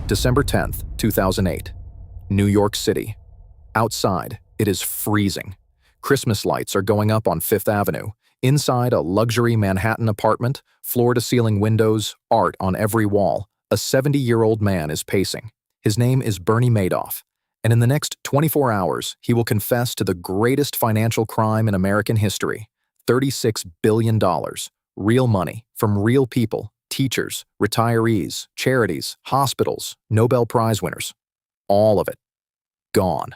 December 10th, 2008. New York City. Outside, it is freezing. Christmas lights are going up on Fifth Avenue. Inside a luxury Manhattan apartment, floor-to-ceiling windows, art on every wall, a 70-year-old man is pacing. His name is Bernie Madoff, and in the next 24 hours, he will confess to the greatest financial crime in American history: $36 billion. Real money from real people, teachers, retirees, charities, hospitals, Nobel Prize winners. All of it. Gone.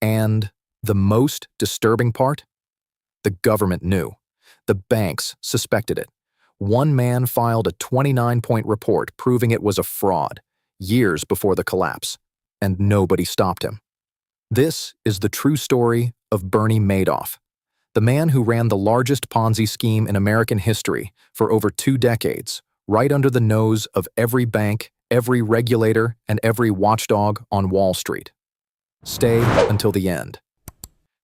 And the most disturbing part? The government knew. The banks suspected it. One man filed a 29-point report proving it was a fraud, years before the collapse, and nobody stopped him. This is the true story of Bernie Madoff, the man who ran the largest Ponzi scheme in American history for over 2 decades, right under the nose of every bank, every regulator, and every watchdog on Wall Street. Stay until the end,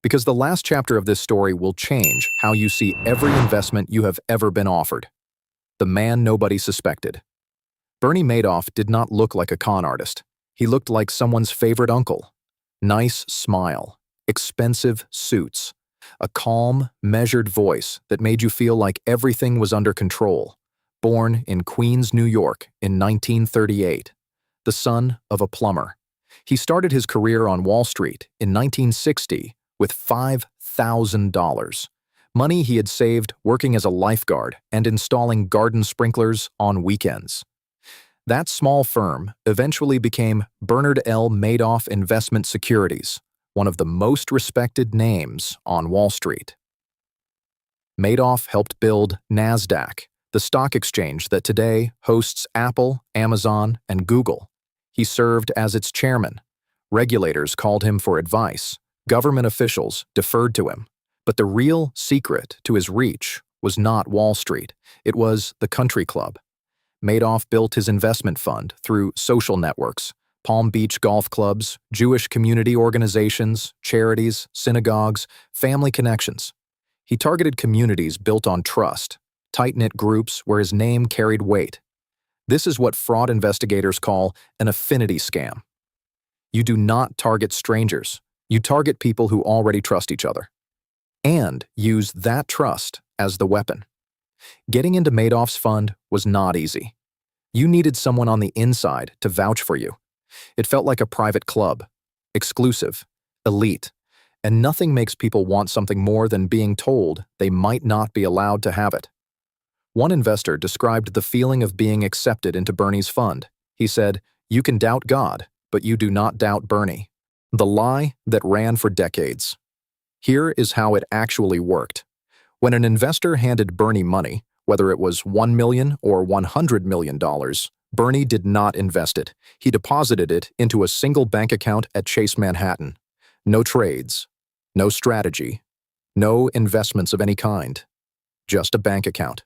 because the last chapter of this story will change how you see every investment you have ever been offered. The man nobody suspected. Bernie Madoff did not look like a con artist. He looked like someone's favorite uncle. Nice smile, expensive suits, a calm, measured voice that made you feel like everything was under control. Born in Queens, New York in 1938, the son of a plumber. He started his career on Wall Street in 1960 with $5,000, money he had saved working as a lifeguard and installing garden sprinklers on weekends. That small firm eventually became Bernard L. Madoff Investment Securities, one of the most respected names on Wall Street. Madoff helped build NASDAQ, the stock exchange that today hosts Apple, Amazon, and Google. He served as its chairman. Regulators called him for advice. Government officials deferred to him. But the real secret to his reach was not Wall Street. It was the country club. Madoff built his investment fund through social networks, Palm Beach golf clubs, Jewish community organizations, charities, synagogues, family connections. He targeted communities built on trust, tight-knit groups where his name carried weight. This is what fraud investigators call an affinity scam. You do not target strangers. You target people who already trust each other. And use that trust as the weapon. Getting into Madoff's fund was not easy. You needed someone on the inside to vouch for you. It felt like a private club, exclusive, elite, and nothing makes people want something more than being told they might not be allowed to have it. One investor described the feeling of being accepted into Bernie's fund. He said, "You can doubt God, but you do not doubt Bernie." The lie that ran for decades. Here is how it actually worked. When an investor handed Bernie money, whether it was $1 million or $100 million, Bernie did not invest it. He deposited it into a single bank account at Chase Manhattan. No trades, no strategy, no investments of any kind. Just a bank account.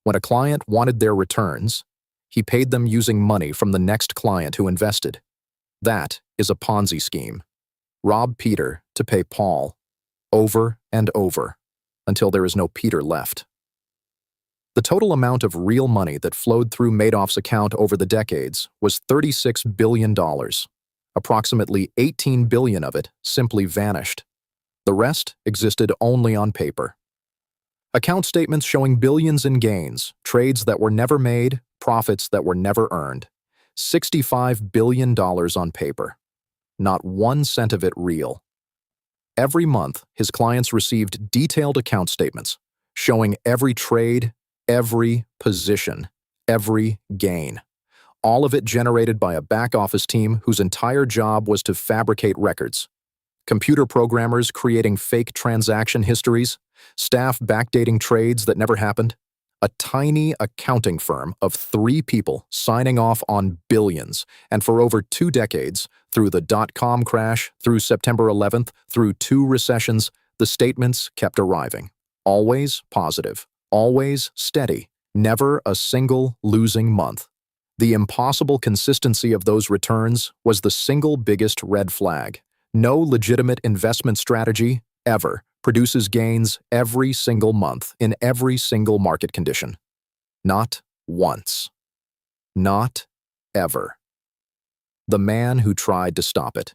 When a client wanted their returns, he paid them using money from the next client who invested. That is a Ponzi scheme. Rob Peter to pay Paul, over and over, until there is no Peter left. The total amount of real money that flowed through Madoff's account over the decades was $36 billion. Approximately $18 billion of it simply vanished. The rest existed only on paper. Account statements showing billions in gains, trades that were never made, profits that were never earned. $65 billion on paper. Not 1 cent of it real. Every month, his clients received detailed account statements showing every trade, every position, every gain. All of it generated by a back-office team whose entire job was to fabricate records. Computer programmers creating fake transaction histories, staff backdating trades that never happened. A tiny accounting firm of 3 people signing off on billions, and for over 2 decades, through the dot-com crash, through September 11th, through 2 recessions, the statements kept arriving. Always positive, always steady, never a single losing month. The impossible consistency of those returns was the single biggest red flag. No legitimate investment strategy, ever, produces gains every single month in every single market condition. Not once. Not ever. The man who tried to stop it.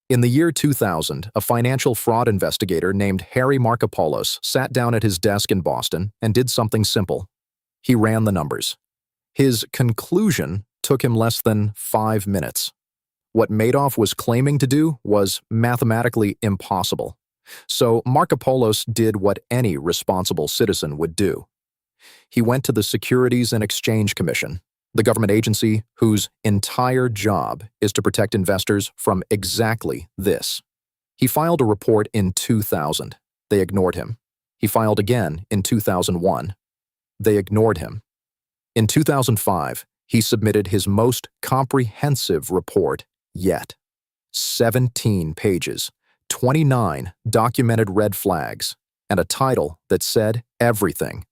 In the year 2000, a financial fraud investigator named Harry Markopolos sat down at his desk in Boston and did something simple. He ran the numbers. His conclusion took him less than 5 minutes. What Madoff was claiming to do was mathematically impossible. So Markopolos did what any responsible citizen would do. He went to the Securities and Exchange Commission, the government agency whose entire job is to protect investors from exactly this. He filed a report in 2000. They ignored him. He filed again in 2001. They ignored him. In 2005, he submitted his most comprehensive report yet. 17 pages, 29 documented red flags, and a title that said everything.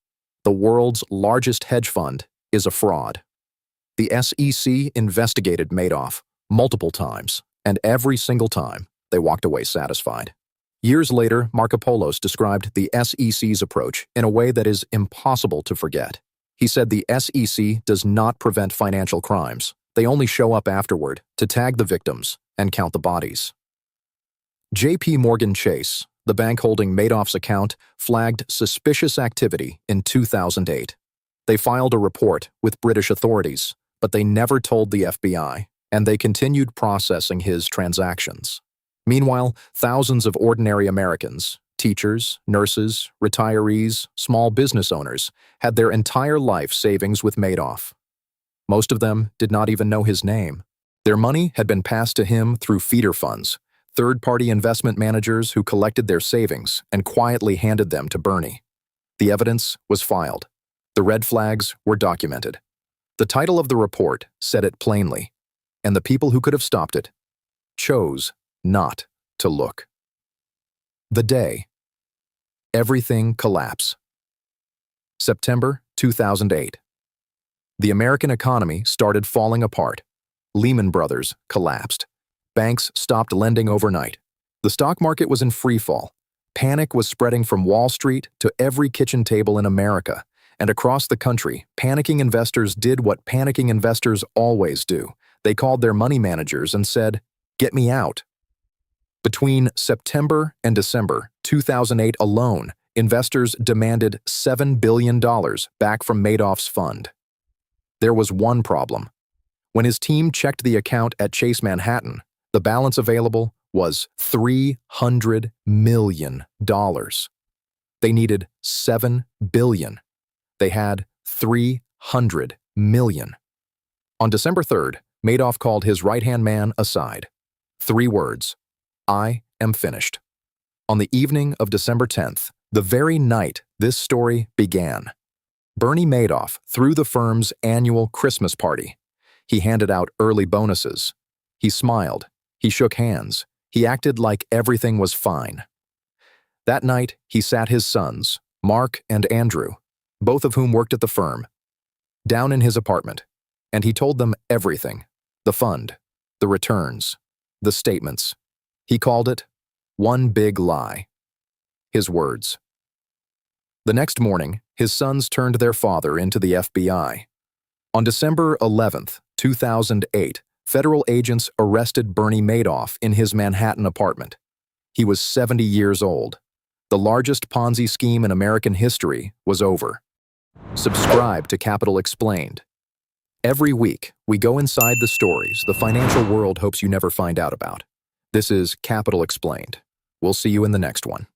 The world's largest hedge fund is a fraud. The SEC investigated Madoff multiple times, and every single time, they walked away satisfied. Years later, Markopolos described the SEC's approach in a way that is impossible to forget. He said the SEC does not prevent financial crimes. They only show up afterward to tag the victims and count the bodies. J.P. Morgan Chase, the bank holding Madoff's account, flagged suspicious activity in 2008. They filed a report with British authorities, but they never told the FBI, and they continued processing his transactions. Meanwhile, thousands of ordinary Americans, teachers, nurses, retirees, small business owners, had their entire life savings with Madoff. Most of them did not even know his name. Their money had been passed to him through feeder funds, third-party investment managers who collected their savings and quietly handed them to Bernie. The evidence was filed. The red flags were documented. The title of the report said it plainly, and the people who could have stopped it chose not to look. The day. Everything collapsed. September 2008. The American economy started falling apart. Lehman Brothers collapsed. Banks stopped lending overnight. The stock market was in freefall. Panic was spreading from Wall Street to every kitchen table in America. And across the country, panicking investors did what panicking investors always do. They called their money managers and said, "Get me out." Between September and December 2008 alone, investors demanded $7 billion back from Madoff's fund. There was one problem. When his team checked the account at Chase Manhattan, the balance available was $300 million. They needed $7 billion. They had $300 million. On December 3rd, Madoff called his right-hand man aside. 3 words: "I am finished." On the evening of December 10th, the very night this story began, Bernie Madoff threw the firm's annual Christmas party. He handed out early bonuses. He smiled. He shook hands. He acted like everything was fine. That night, he sat his sons, Mark and Andrew, both of whom worked at the firm, down in his apartment, and he told them everything: the fund, the returns, the statements. He called it one big lie. His words. The next morning, his sons turned their father into the FBI. On December 11th, 2008, federal agents arrested Bernie Madoff in his Manhattan apartment. He was 70 years old. The largest Ponzi scheme in American history was over. Subscribe to Capital Explained. Every week, we go inside the stories the financial world hopes you never find out about. This is Capital Explained. We'll see you in the next one.